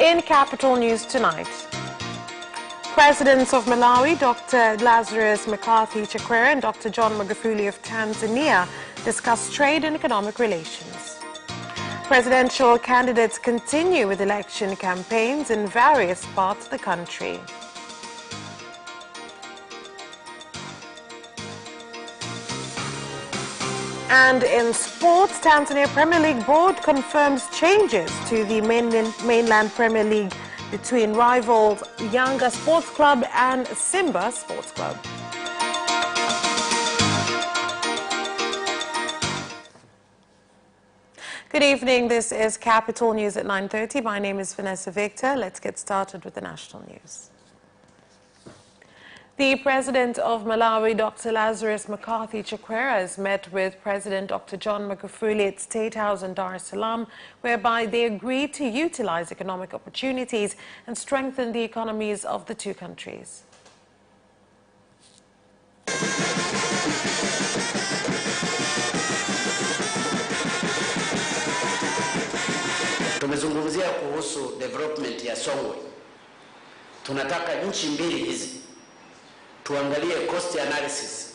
In Capital News tonight, Presidents of Malawi, Dr. Lazarus McCarthy Chakwera and Dr. John Magufuli of Tanzania discuss trade and economic relations. Presidential candidates continue with election campaigns in various parts of the country. And in sports, Tanzania Premier League Board confirms changes to the mainland Premier League between rivals Yanga Sports Club and Simba Sports Club. Good evening. This is Capital News at 9:30. My name is Vanessa Victor. Let's get started with the national news. The President of Malawi, Dr. Lazarus McCarthy Chakwera, has met with President Dr. John Magufuli at State House in Dar es Salaam, whereby they agreed to utilize economic opportunities and strengthen the economies of the two countries. Tumezungumzia kuhusu development ya Songwe. Tunataka nchi mbili hizi tuangalie cost analysis.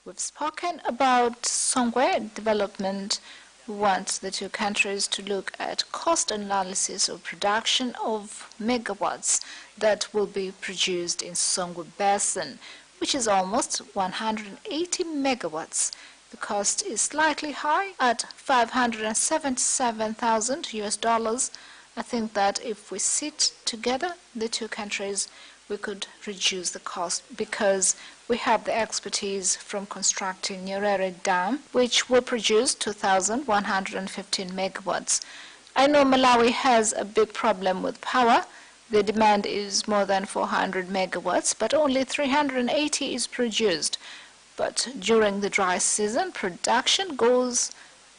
We've spoken about Songwe development. We want the two countries to look at cost analysis of production of megawatts that will be produced in Songwe Basin, which is almost 180 megawatts. The cost is slightly high at $577,000 US. I think that if we sit together, the two countries, we could reduce the cost because we have the expertise from constructing Nyerere Dam, which will produce 2,115 megawatts. I know Malawi has a big problem with power. The demand is more than 400 megawatts, but only 380 is produced. But during the dry season, production goes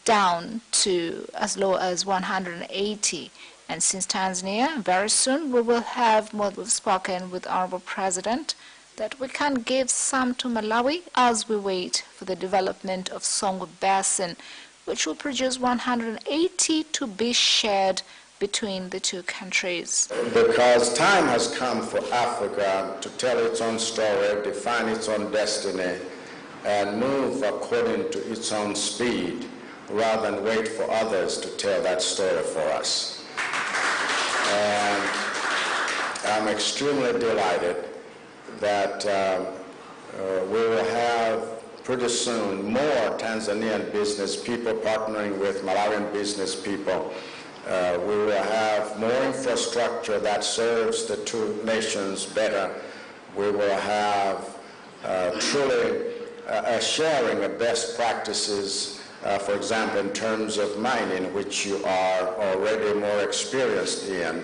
down to as low as 180. And since Tanzania, very soon we will have more. We've spoken with Honorable President that we can give some to Malawi as we wait for the development of Songwe Basin, which will produce 180 to be shared between the two countries. Because time has come for Africa to tell its own story, define its own destiny, and move according to its own speed, rather than wait for others to tell that story for us. And I'm extremely delighted that we will have pretty soon more Tanzanian business people partnering with Malawian business people. We will have more infrastructure that serves the two nations better. We will have truly a sharing of best practices, for example, in terms of mining, which you are already more experienced in.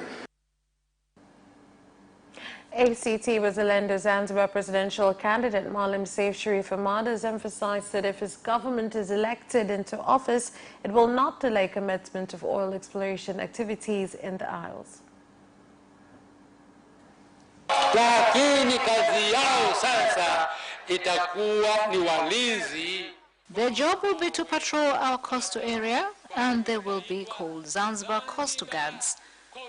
ACT Wazalendo Zanzibar presidential candidate Maalim Seif Sharif Ahmad has emphasized that if his government is elected into office, it will not delay commencement of oil exploration activities in the Isles. Their job will be to patrol our coastal area, and they will be called Zanzibar Coastal Guards.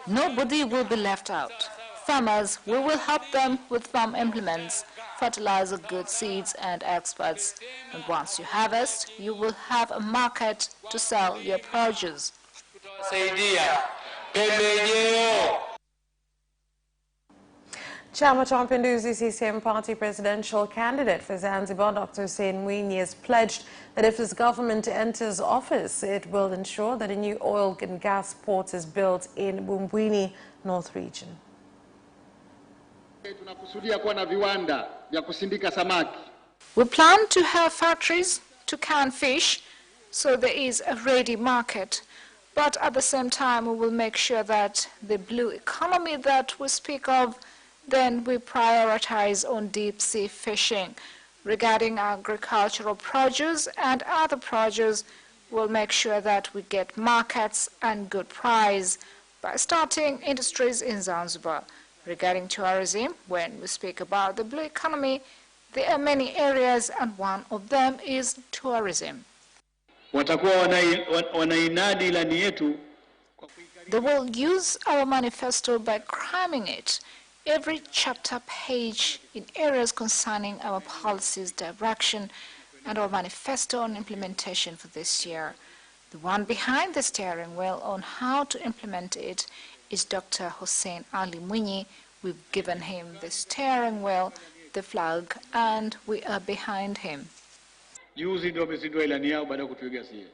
Nobody will be left out. Farmers, we will help them with farm implements, fertilizer, good seeds, and experts. And once you harvest, you will have a market to sell your produce. Chama cha Mapinduzi CCM party presidential candidate for Zanzibar, Dr. Hussein Mwinyi, has pledged that if his government enters office, it will ensure that a new oil and gas port is built in Bumbwini North region. We plan to have factories to can fish, so there is a ready market. But at the same time, we will make sure that the blue economy that we speak of, then we prioritize on deep sea fishing. Regarding agricultural produce and other produce, we'll make sure that we get markets and good price by starting industries in Zanzibar. Regarding tourism, when we speak about the blue economy, there are many areas and one of them is tourism. Watakuwa wanainadi ilani yetu They will use our manifesto by cramming it, every chapter page, in areas concerning our policies, direction, and our manifesto on implementation for this year. The one behind the steering wheel on how to implement it is Dr. Hussein Ali Mwinyi. We've given him the steering wheel, the flag, and we are behind him. Juzi ndio wamezindua ilani yao baada ya kutuiga sie.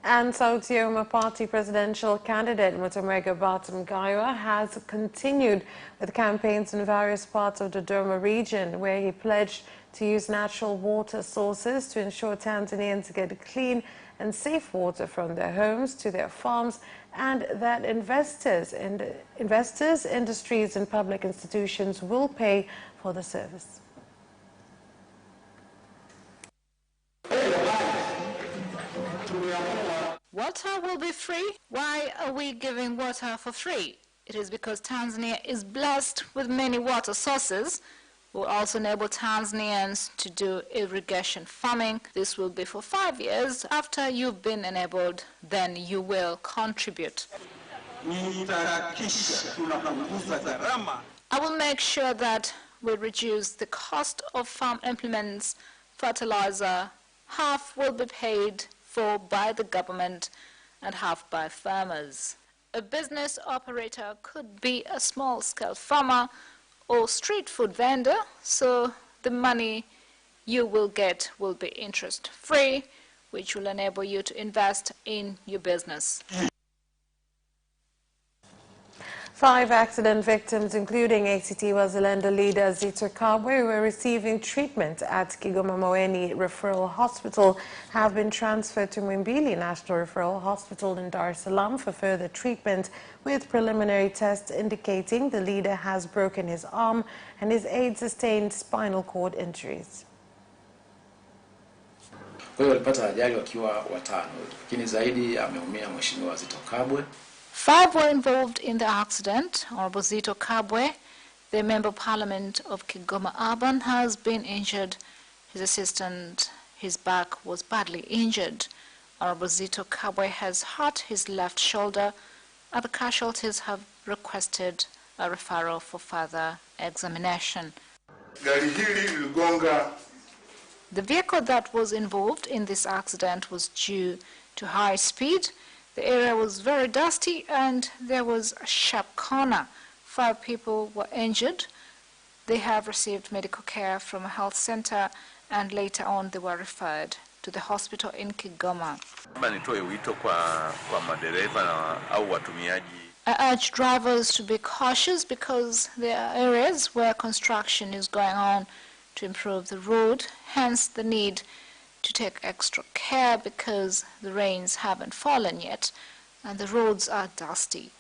And Sauti Party presidential candidate Mutamega Batamgaiwa has continued with campaigns in various parts of the Dodoma region, where he pledged to use natural water sources to ensure Tanzanians get clean and safe water from their homes to their farms, and that investors, industries and public institutions will pay for the service. Water will be free? Why are we giving water for free? It is because Tanzania is blessed with many water sources. We'll also enable Tanzanians to do irrigation farming. This will be for 5 years. After you've been enabled, then you will contribute. I will make sure that we reduce the cost of farm implements, fertilizer. Half will be paid for by the government and half by farmers. A business operator could be a small-scale farmer or street food vendor, so the money you will get will be interest-free, which will enable you to invest in your business. 5 accident victims, including ACT Wazalendo leader Zito Kabwe, who were receiving treatment at Kigoma Maweni Referral Hospital, have been transferred to Mwimbili National Referral Hospital in Dar es Salaam for further treatment, with preliminary tests indicating the leader has broken his arm and his aide sustained spinal cord injuries. Kwa hiyo walipata ajali wakiwa watano, lakini zaidi ameumia Mheshimiwa Zito Kabwe. 5 were involved in the accident. Honorable Zito Kabwe, the Member of Parliament of Kigoma Urban, has been injured. His assistant, his back was badly injured. Honorable Zito Kabwe has hurt his left shoulder. Other casualties have requested a referral for further examination. The vehicle that was involved in this accident was due to high speed. The area was very dusty and there was a sharp corner. 5 people were injured. They have received medical care from a health center and later on they were referred to the hospital in Kigoma. I urge drivers to be cautious because there are areas where construction is going on to improve the road, hence the need to take extra care because the rains haven't fallen yet and the roads are dusty.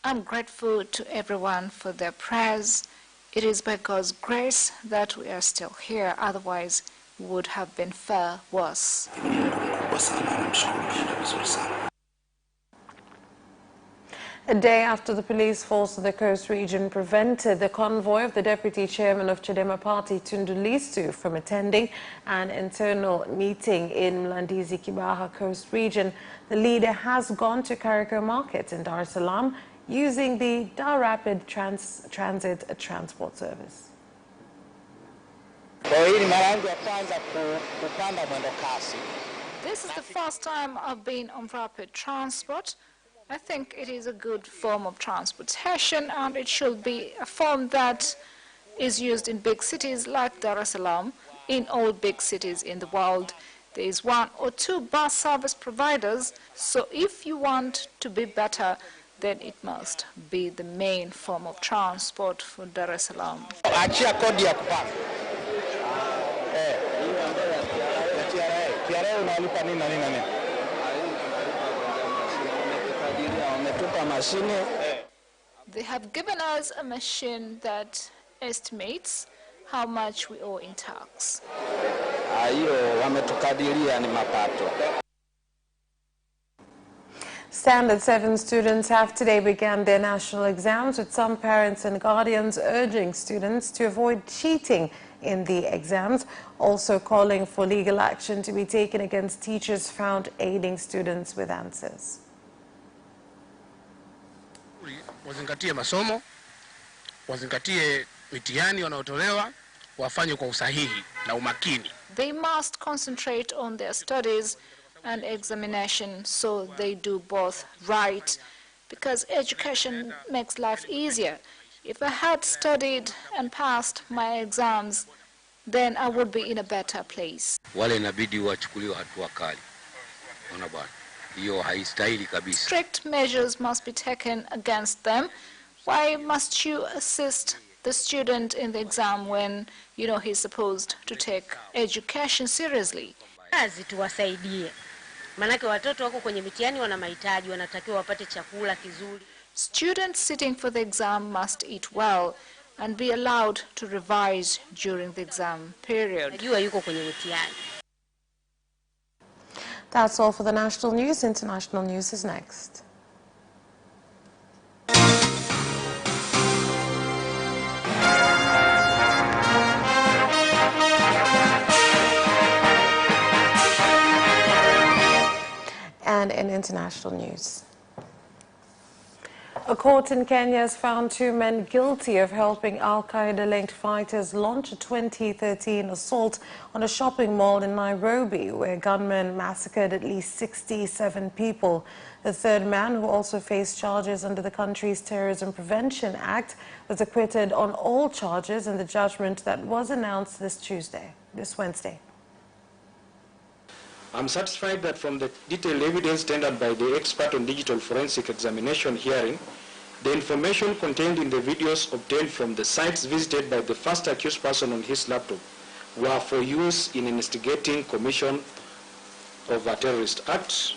I'm grateful to everyone for their prayers. It is by God's grace that we are still here, otherwise we would have been far worse. A day after the police force of the coast region prevented the convoy of the deputy chairman of Chadema party, Tundu Lissu, from attending an internal meeting in Mlandizi Kibaha coast region, the leader has gone to Kariakoo Market in Dar es Salaam using the Dar Rapid Transit transport service. This is the first time I've been on rapid transport. I think it is a good form of transportation and it should be a form that is used in big cities like Dar es Salaam. In all big cities in the world, there is 1 or 2 bus service providers, so if you want to be better, then it must be the main form of transport for Dar es Salaam. They have given us a machine that estimates how much we owe in tax. Standard 7 students have today begun their national exams, with some parents and guardians urging students to avoid cheating in the exams, also calling for legal action to be taken against teachers found aiding students with answers. Wazingatie masomo, wazingatie mitihani wanaotolewa, wafanye kwa usahihi na umakini. They must concentrate on their studies and examination so they do both right, because education makes life easier. If I had studied and passed my exams, then I would be in a better place. Wale inabidi wachukuliwe hatua kali. Ona bwana, hiyo haistahili kabisa. Strict measures must be taken against them. Why must you assist the student in the exam when you know he's supposed to take education seriously? Kazi tuwasaidie. Manake watoto wako kwenye mitihani wana mahitaji, wanatakiwa wapate chakula kizuri. Students sitting for the exam must eat well and be allowed to revise during the exam period. Najua yuko kwenye mitihani. That's all for the national news. International news is next. And in international news, a court in Kenya has found 2 men guilty of helping Al-Qaeda-linked fighters launch a 2013 assault on a shopping mall in Nairobi, where gunmen massacred at least 67 people. The third man, who also faced charges under the country's Terrorism Prevention Act, was acquitted on all charges in the judgment that was announced this Wednesday. I'm satisfied that from the detailed evidence tendered by the expert on digital forensic examination hearing, the information contained in the videos obtained from the sites visited by the first accused person on his laptop were for use in investigating commission of a terrorist act.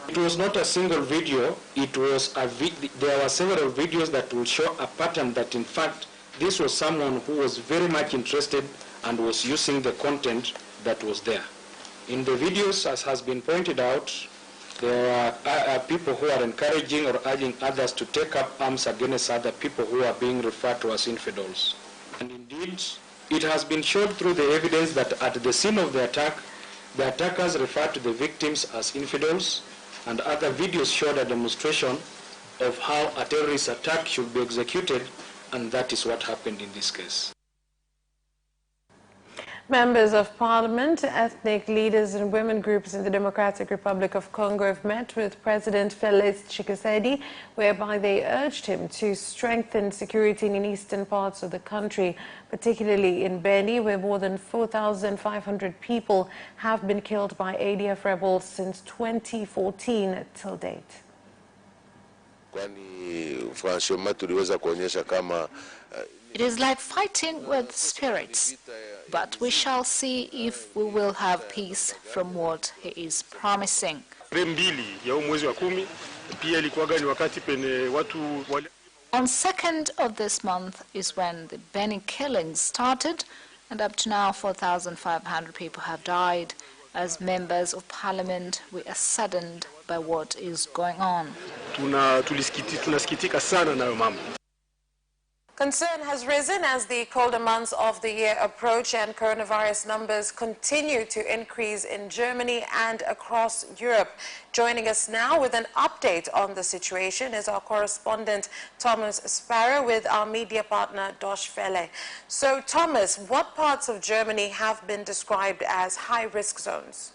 It was not a single video, there were several videos that will show a pattern that in fact this was someone who was very much interested and was using the content that was there. In the videos, as has been pointed out, there are people who are encouraging or urging others to take up arms against other people who are being referred to as infidels. And indeed, it has been shown through the evidence that at the scene of the attack, the attackers referred to the victims as infidels, and other videos showed a demonstration of how a terrorist attack should be executed, and that is what happened in this case. Members of Parliament, ethnic leaders and women groups in the Democratic Republic of Congo have met with President Felix Tshisekedi, whereby they urged him to strengthen security in eastern parts of the country, particularly in Beni, where more than 4,500 people have been killed by ADF rebels since 2014 till date. It is like fighting with spirits, but we shall see if we will have peace from what he is promising. On 2nd of this month is when the Beni killings started, and up to now 4,500 people have died. As members of parliament, we are saddened by what is going on. Concern has risen as the colder months of the year approach and coronavirus numbers continue to increase in Germany and across Europe. Joining us now with an update on the situation is our correspondent Thomas Sparrow with our media partner Deutsche Welle. So Thomas, what parts of Germany have been described as high-risk zones?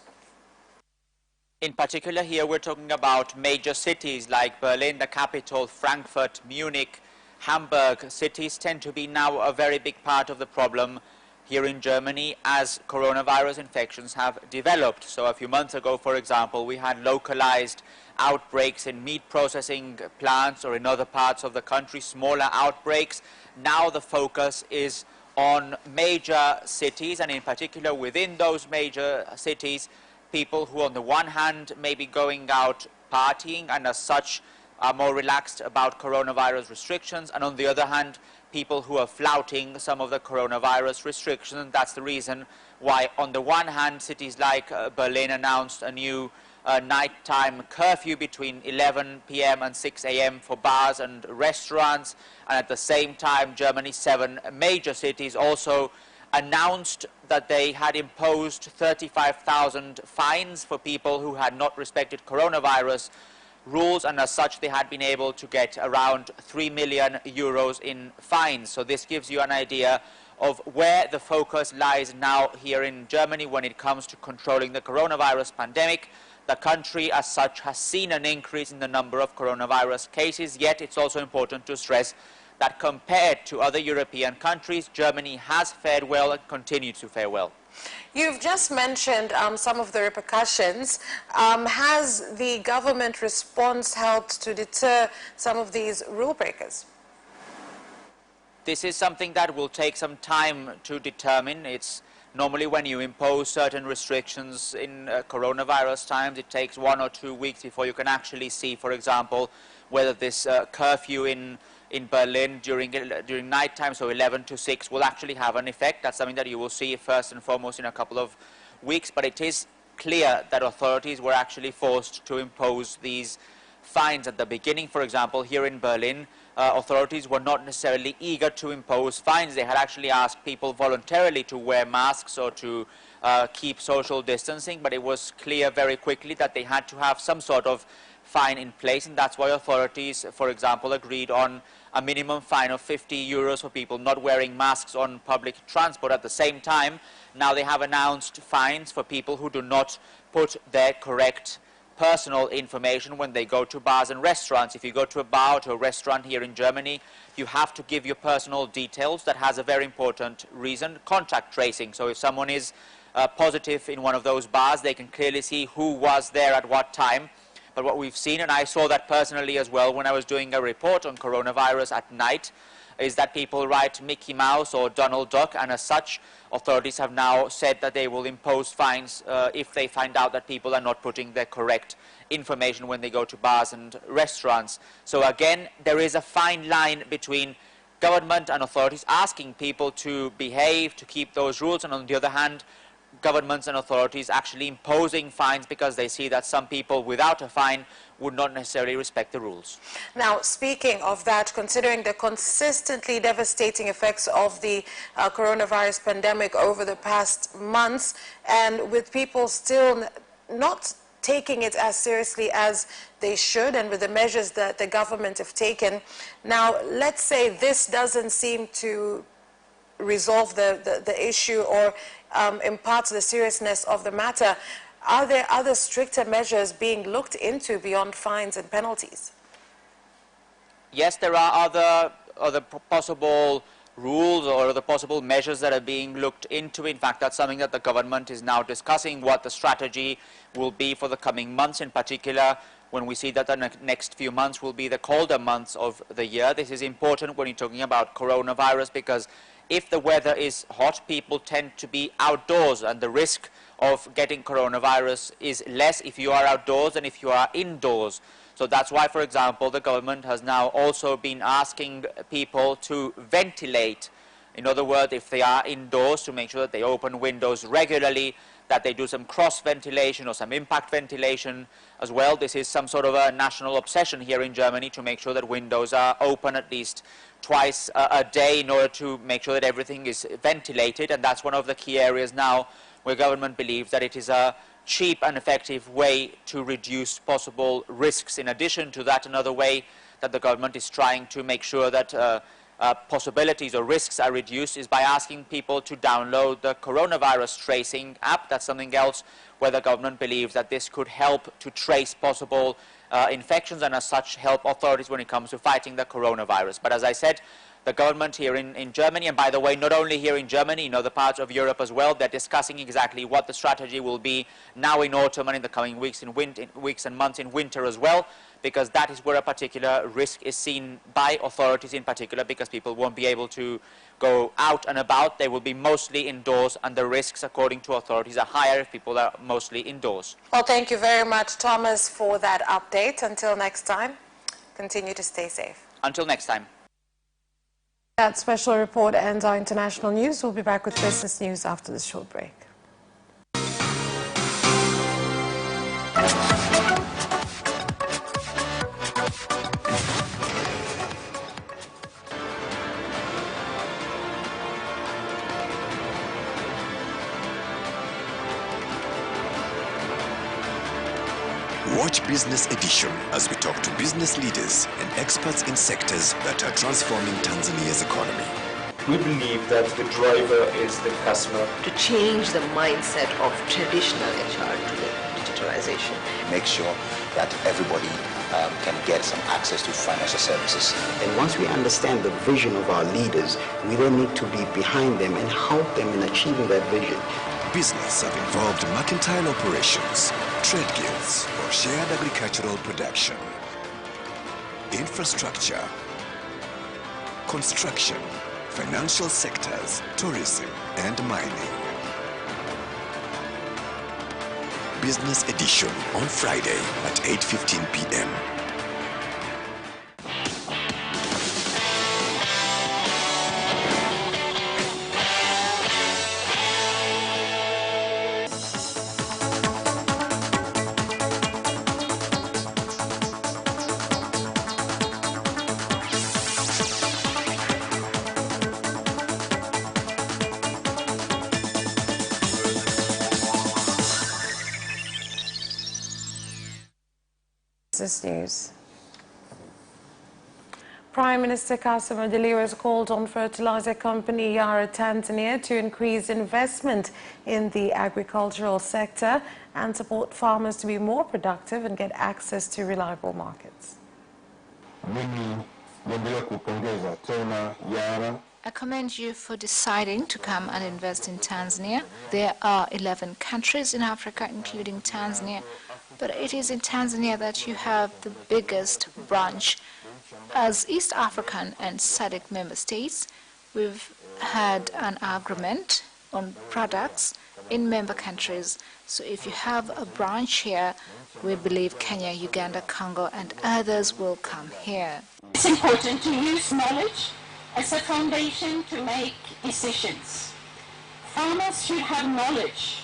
In particular here we're talking about major cities like Berlin, the capital, Frankfurt, Munich, Hamburg. Cities tend to be now a very big part of the problem here in Germany as coronavirus infections have developed. So a few months ago, for example, we had localized outbreaks in meat processing plants or in other parts of the country, smaller outbreaks. Now the focus is on major cities, and in particular within those major cities, people who on the one hand may be going out partying and as such are more relaxed about coronavirus restrictions, and on the other hand, people who are flouting some of the coronavirus restrictions. And that's the reason why, on the one hand, cities like Berlin announced a new a nighttime curfew between 11 p.m. and 6 a.m. for bars and restaurants. And at the same time, Germany's 7 major cities also announced that they had imposed 35,000 fines for people who had not respected coronavirus rules, and as such they had been able to get around 3 million euros in fines. So this gives you an idea of where the focus lies now here in Germany when it comes to controlling the coronavirus pandemic. The country as such has seen an increase in the number of coronavirus cases, yet it's also important to stress that compared to other European countries, Germany has fared well and continues to fare well. You've just mentioned some of the repercussions. Has the government response helped to deter some of these rule breakers? This is something that will take some time to determine. It's normally when you impose certain restrictions in coronavirus times, it takes 1 or 2 weeks before you can actually see, for example, whether this curfew in Berlin during nighttime, so 11 to 6, will actually have an effect. That's something that you will see first and foremost in a couple of weeks, but it is clear that authorities were actually forced to impose these fines at the beginning. For example, here in Berlin, authorities were not necessarily eager to impose fines. They had actually asked people voluntarily to wear masks or to keep social distancing, but it was clear very quickly that they had to have some sort of fine in place, and that's why authorities, for example, agreed on a minimum fine of 50 euros for people not wearing masks on public transport. At the same time, now they have announced fines for people who do not put their correct personal information when they go to bars and restaurants. If you go to a bar or to a restaurant here in Germany, you have to give your personal details. That has a very important reason, contact tracing. So if someone is positive in one of those bars, they can clearly see who was there at what time. But what we've seen, and I saw that personally as well when I was doing a report on coronavirus at night, is that people write Mickey Mouse or Donald Duck, and as such, authorities have now said that they will impose fines if they find out that people are not putting their correct information when they go to bars and restaurants. So again, there is a fine line between government and authorities asking people to behave, to keep those rules, and on the other hand, governments and authorities actually imposing fines because they see that some people without a fine would not necessarily respect the rules. Now, speaking of that, considering the consistently devastating effects of the coronavirus pandemic over the past months, and with people still not taking it as seriously as they should, and with the measures that the government have taken, now let's say this doesn't seem to resolve the issue or impart the seriousness of the matter. Are there other stricter measures being looked into beyond fines and penalties? Yes, there are other possible rules or the possible measures that are being looked into. In fact, that's something that the government is now discussing, what the strategy will be for the coming months, in particular when we see that the next few months will be the colder months of the year. This is important when you're talking about coronavirus, because if the weather is hot, people tend to be outdoors, and the risk of getting coronavirus is less if you are outdoors than if you are indoors. So that's why, for example, the government has now also been asking people to ventilate. In other words, if they are indoors, to make sure that they open windows regularly, that they do some cross ventilation or some impact ventilation as well. This is some sort of a national obsession here in Germany, to make sure that windows are open at least twice a day in order to make sure that everything is ventilated. And that's one of the key areas now where government believes that it is a cheap and effective way to reduce possible risks. In addition to that, another way that the government is trying to make sure that possibilities or risks are reduced is by asking people to download the coronavirus tracing app. That's something else where the government believes that this could help to trace possible infections, and as such help authorities when it comes to fighting the coronavirus. But as I said, the government here in Germany, and by the way, not only here in Germany, in other parts of Europe as well, they're discussing exactly what the strategy will be now in autumn and in the coming weeks and months in winter as well, because that is where a particular risk is seen by authorities in particular, because people won't be able to go out and about. They will be mostly indoors, and the risks, according to authorities, are higher if people are mostly indoors. Well, thank you very much, Thomas, for that update. Until next time, continue to stay safe. Until next time. That special report ends our international news. We'll be back with business news after this short break. Watch Business Edition as we talk to business leaders and experts in sectors that are transforming Tanzania's economy. We believe that the driver is the customer. To change the mindset of traditional HR to the digitalization. Make sure that everybody can get some access to financial services. And once we understand the vision of our leaders, we then need to be behind them and help them in achieving that vision. Business have involved mercantile operations, trade guilds, or shared agricultural production, infrastructure, construction, financial sectors, tourism, and mining. Business Edition on Friday at 8:15 p.m. This news. Prime Minister Kassim Majaliwa has called on fertilizer company Yara Tanzania to increase investment in the agricultural sector and support farmers to be more productive and get access to reliable markets. I commend you for deciding to come and invest in Tanzania. There are 11 countries in Africa, including Tanzania, but it is in Tanzania that you have the biggest branch. As East African and SADC member states, we've had an agreement on products in member countries. So if you have a branch here, we believe Kenya, Uganda, Congo, and others will come here. It's important to use knowledge as a foundation to make decisions. Farmers should have knowledge.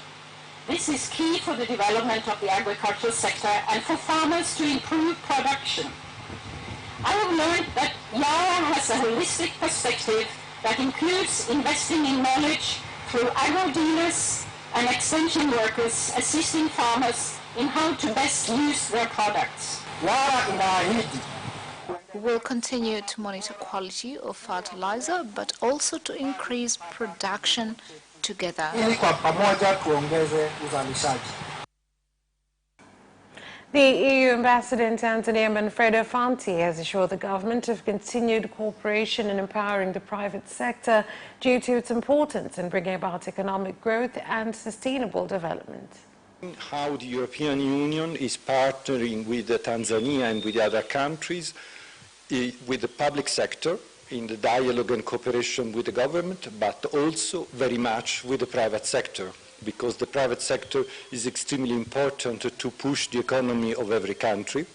This is key for the development of the agricultural sector and for farmers to improve production. I have learned that Yara has a holistic perspective that includes investing in knowledge through agro-dealers and extension workers assisting farmers in how to best use their products. We will continue to monitor quality of fertilizer, but also to increase production together. The EU ambassador in Tanzania, Manfredo Fanti, has assured the government of continued cooperation in empowering the private sector due to its importance in bringing about economic growth and sustainable development. How the European Union is partnering with Tanzania and with other countries, with the public sector, in the dialogue and cooperation with the government, but also very much with the private sector, because the private sector is extremely important to push the economy of every country.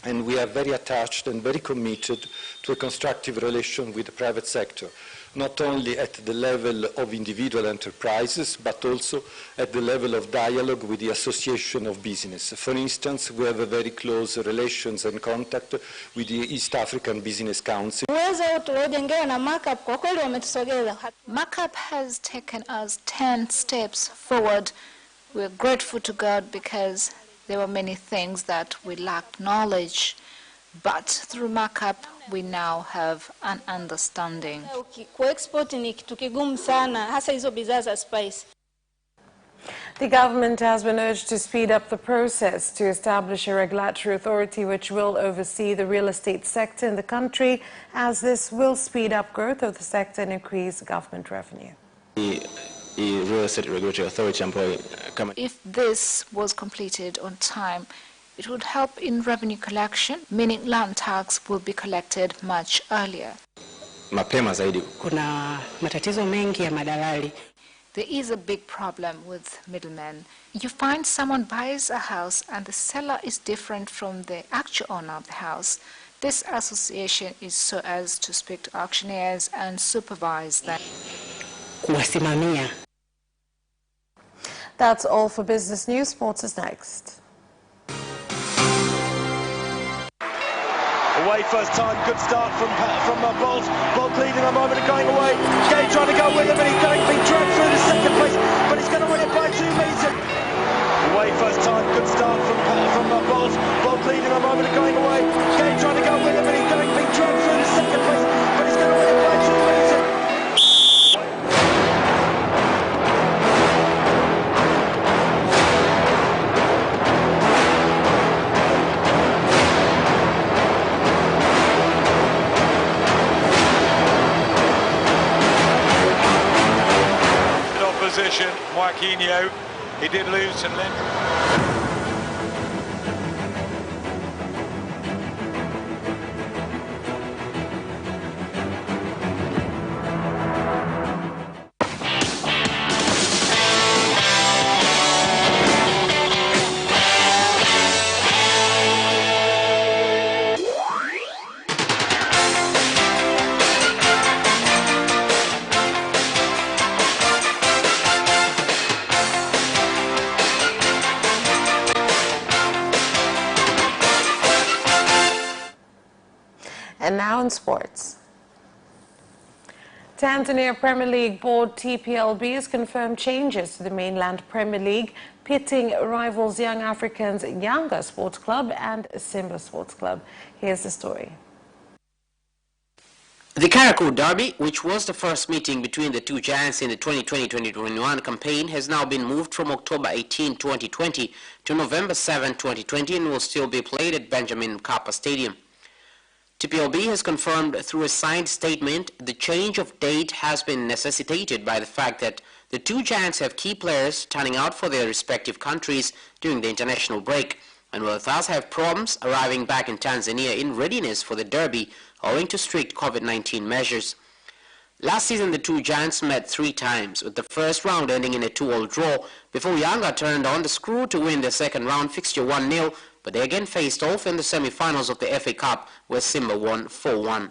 And we are very attached and very committed to a constructive relation with the private sector, not only at the level of individual enterprises, but also at the level of dialogue with the association of business. For instance, we have a very close relations and contact with the East African Business Council. Markup has taken us 10 steps forward. We're grateful to God because there were many things that we lacked knowledge, but through markup we now have an understanding. The government has been urged to speed up the process to establish a regulatory authority which will oversee the real estate sector in the country, as this will speed up growth of the sector and increase government revenue. Real estate regulatory authority. If this was completed on time, it would help in revenue collection, meaning land tax will be collected much earlier. There is a big problem with middlemen. You find someone buys a house and the seller is different from the actual owner of the house. This association is so as to speak to auctioneers and supervise them. That's all for Business News. Sports is next. Away first time, good start from Bolt. Bolt leading a moment and going away. Gay trying to go with him and he's going to be dragged through the second place, but he's going to win it by 2 meters. away first time. Good start from Bolt. Bolt leading a moment and going away. Gay trying to go with him, and he's being dragged through the second place, but he's going to win it by 2 minutes. Opposition, Joaquinho, he did lose to Lynn. And now in sports. Tanzania Premier League board TPLB has confirmed changes to the mainland Premier League, pitting rivals Young Africans Yanga Sports Club and Simba Sports Club. Here's the story. The Kariakoo Derby, which was the first meeting between the two giants in the 2020-2021 campaign, has now been moved from October 18, 2020 to November 7, 2020 and will still be played at Benjamin Mkapa Stadium. TPLB has confirmed through a signed statement the change of date has been necessitated by the fact that the two giants have key players turning out for their respective countries during the international break and will thus have problems arriving back in Tanzania in readiness for the derby owing to strict COVID-19 measures. Last season the two giants met 3 times, with the first round ending in a 2-all draw before Yanga turned on the screw to win the second round fixture 1-0, but they again faced off in the semi-finals of the FA Cup where Simba won 4-1.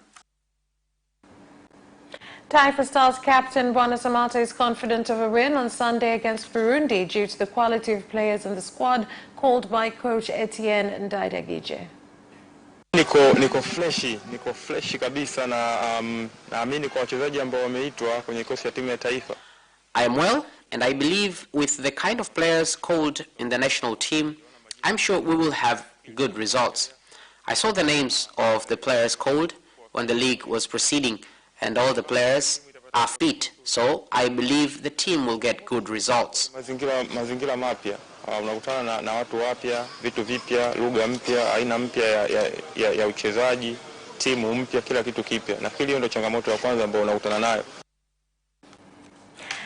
Taifa Stars captain Bwana Samatta is confident of a win on Sunday against Burundi due to the quality of players in the squad called by coach Etienne Ndaidagije. Niko freshi kabisa na naamini kwa wachezaji ambao wameitwa kwenye kikosi cha timu ya taifa. I am well and I believe with the kind of players called in the national team, I'm sure we will have good results. I saw the names of the players called when the league was proceeding and all the players are fit, so I believe the team will get good results. Mazingira mapya, unakutana na watu wapya, vitu vipya, lugha mpya, aina mpya ya uchezaji, timu mpya, kila kitu kipya. Na hiyo ndio changamoto ya kwanza ambayo unakutana nayo.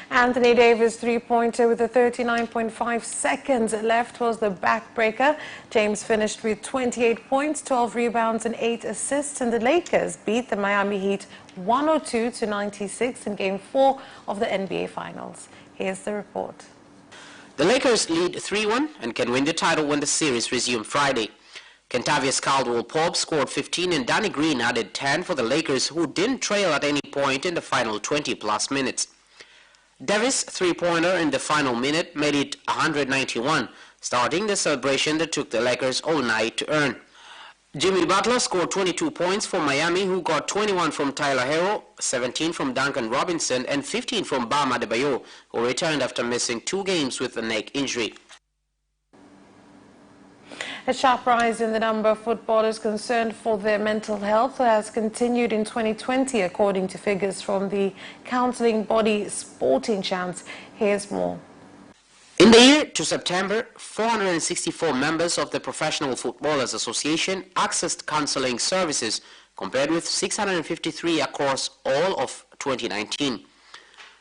Anthony Davis' three-pointer with 39.5 seconds left was the backbreaker. James finished with 28 points, 12 rebounds and 8 assists, and the Lakers beat the Miami Heat 102-96 in Game 4 of the NBA Finals. Here's the report. The Lakers lead 3-1 and can win the title when the series resumes Friday. Kentavious Caldwell-Pope scored 15 and Danny Green added 10 for the Lakers, who didn't trail at any point in the final 20-plus minutes. Davis' three-pointer in the final minute made it 191, starting the celebration that took the Lakers all night to earn. Jimmy Butler scored 22 points for Miami, who got 21 from Tyler Herro, 17 from Duncan Robinson, and 15 from Bam Adebayo, who returned after missing 2 games with a neck injury. A sharp rise in the number of footballers concerned for their mental health has continued in 2020, according to figures from the counselling body Sporting Chance. Here's more. In the year to September, 464 members of the Professional Footballers Association accessed counselling services, compared with 653 across all of 2019.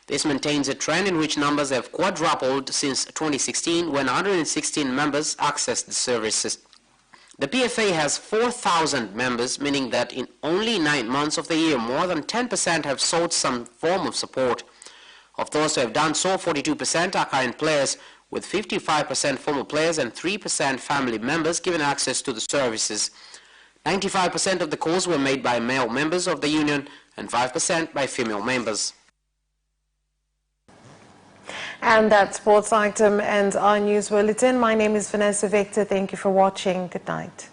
This maintains a trend in which numbers have quadrupled since 2016, when 116 members accessed the services. The PFA has 4,000 members, meaning that in only 9 months of the year, more than 10% have sought some form of support. Of those who have done so, 42% are current players, with 55% former players and 3% family members given access to the services. 95% of the calls were made by male members of the union and 5% by female members. And that sports item ends our news bulletin. My name is Vanessa Victor. Thank you for watching. Good night.